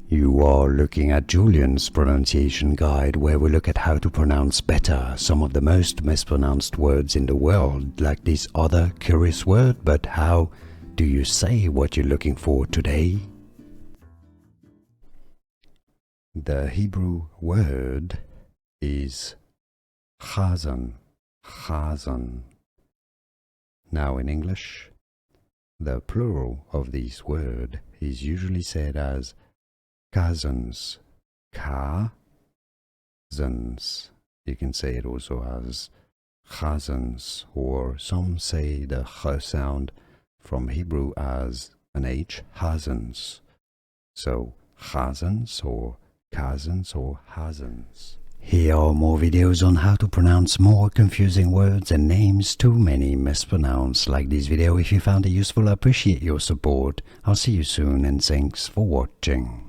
You are looking at Julian's pronunciation guide, where we look at how to pronounce better some of the most mispronounced words in the world, like this other curious word. But how do you say what you're looking for today? The Hebrew word is chazan, chazan. Now in English, the plural of this word is usually said as chazans, chazans. You can say it also as chazans, or some say the ch sound from Hebrew as an H, chazans. So chazans or chazans or chazans. Here are more videos on how to pronounce more confusing words and names too many mispronounced. Like this video if you found it useful. I appreciate your support. I'll see you soon and thanks for watching.